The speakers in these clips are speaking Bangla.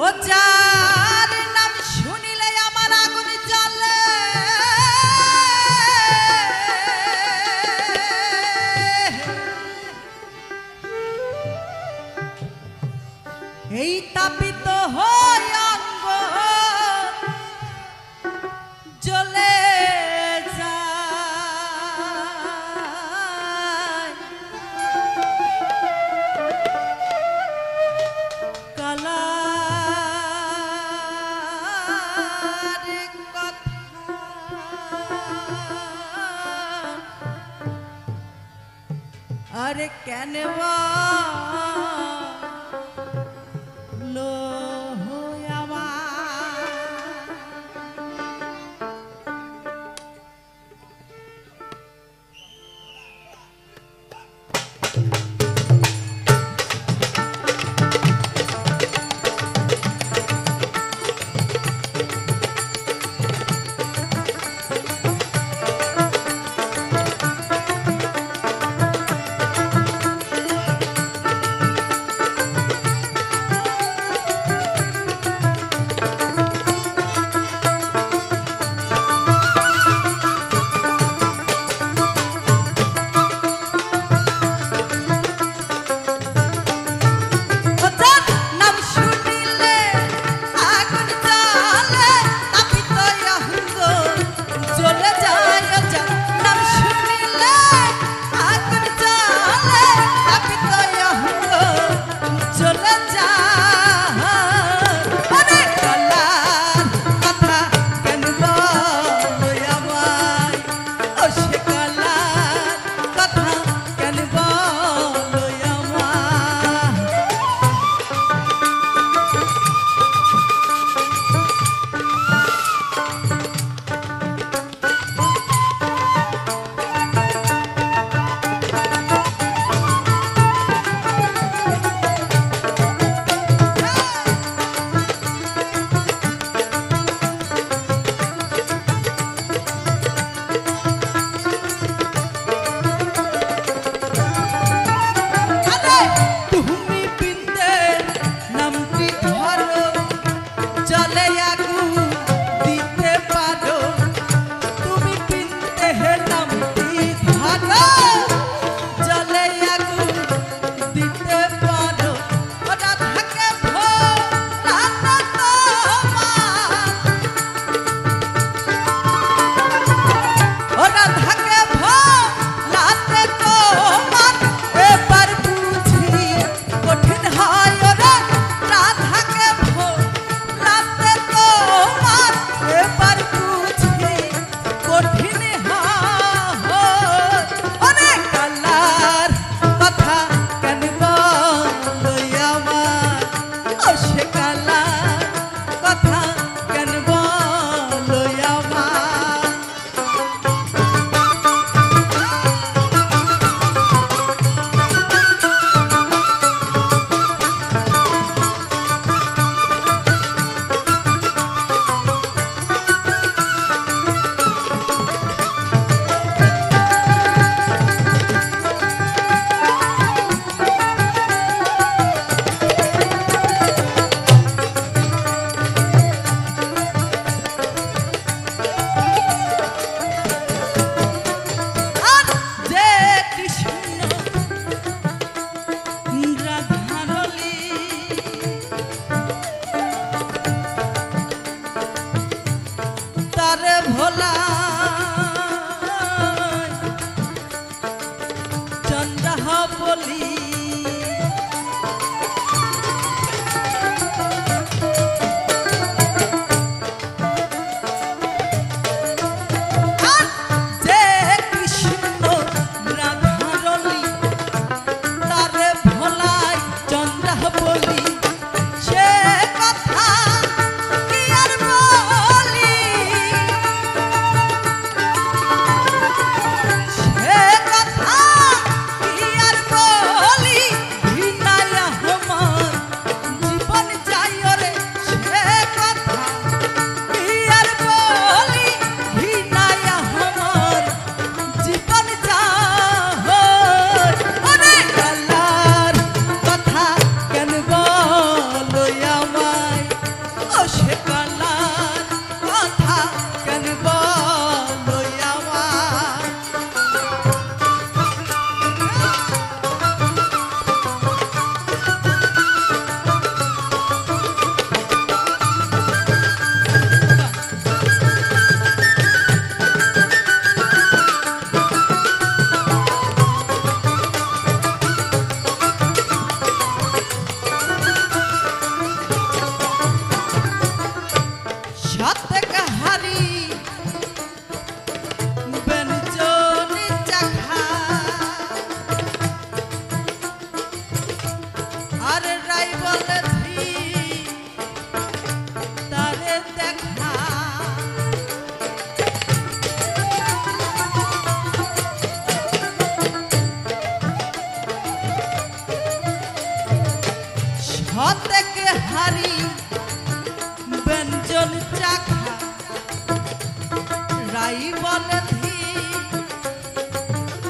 ও যার নাম শুনিলে আমার আগুন জ্বলে, এই তাপিত হয় অঙ্গ জ্বলে যায়, কালার কথা আরে কেন হারি ব্যঞ্জন চাখা রাই বলে ধী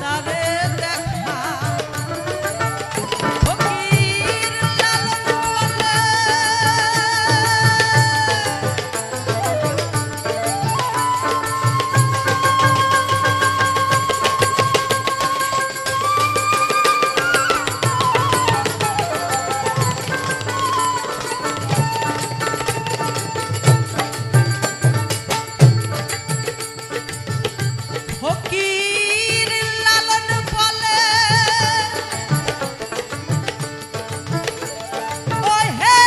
তারে দেখা ফকির লালন বলে ফকির লালন বলে ওই হে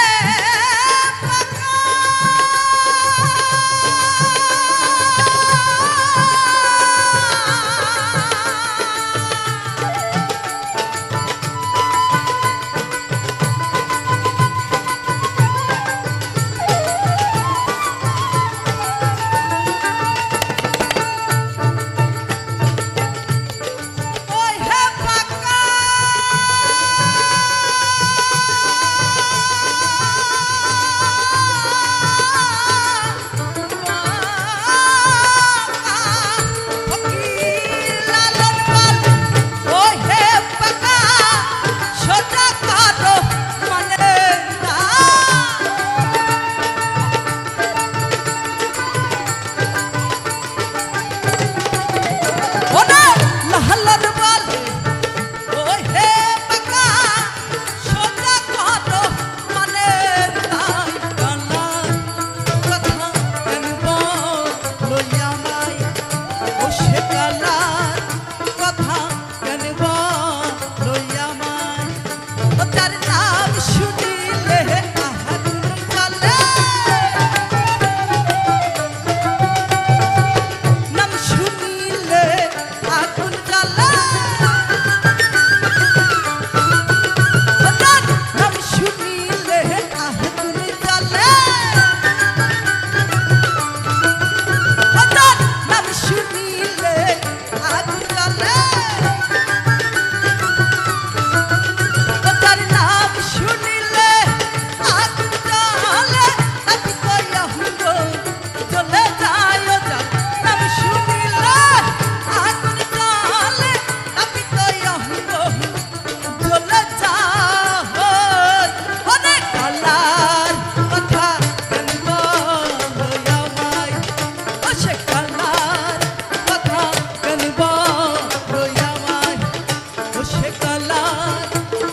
পাকা ওই হে পাকা ফকির লালন বলে ওই হে পাকা সোজা কারো মানে না ওনা লালন বলে ওই হে পাকা সোজা কারো মানে নাই কালা কথা কেনব লইয়া মাই ও সে কালার কথা কেনব লইয়া মাই ও তার নাম শুনিলে আহাগুন জ্বলে নাম শুনিলে আগুন জ্বলে ও তার নাম শুনিলে আগুন জ্বলে ও তার নাম শুনিলে আগুন জ্বলে ও তার নাম শুনিলে আগুন জ্বলে তাকে কইয়া হুঙ্গো জ্বলে যায় ও যার নাম শুনিলে আগুন জ্বলে তাকে কইয়া হুঙ্গো জ্বলে যায় অনেক কালার কথা কেনব লইয়া মাই ও সে কালার কথা কেনব লইয়া মাই ও সে কালার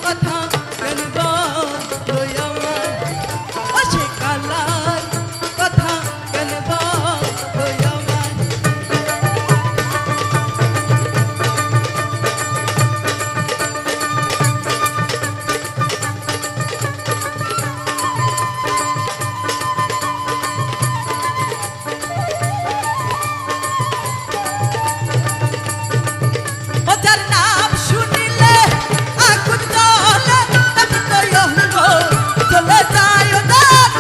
কথা কেনব লইয়া মাই ও সে কালার কথা কেনব লইয়া মাই ও যার নাম শুনিলে আগুন জ্বলে তাকে কইয়া হুঙ্গো জ্বলে যায় ও যার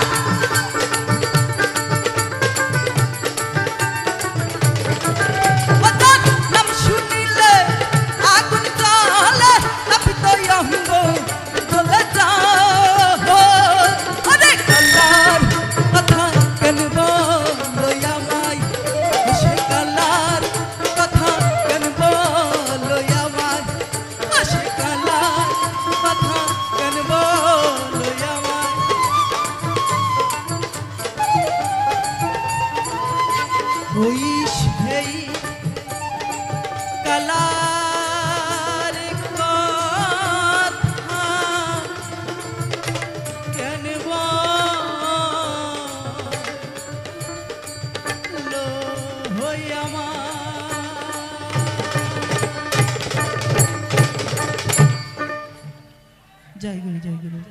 ও যার নাম শুনিলে আগুন জ্বলে তাকে কইয়া হুঙ্গো জ্বলে যায় অনেক কালার কথা কেনব লইয়া মাই ও সে কালার কথা কেনব লইয়া মাই ও সে কালার কথা কেনব লইয়া মাই ওই সেই কালার কথা কেনব লইয়া মাই জয় গুরু জয় গুরু।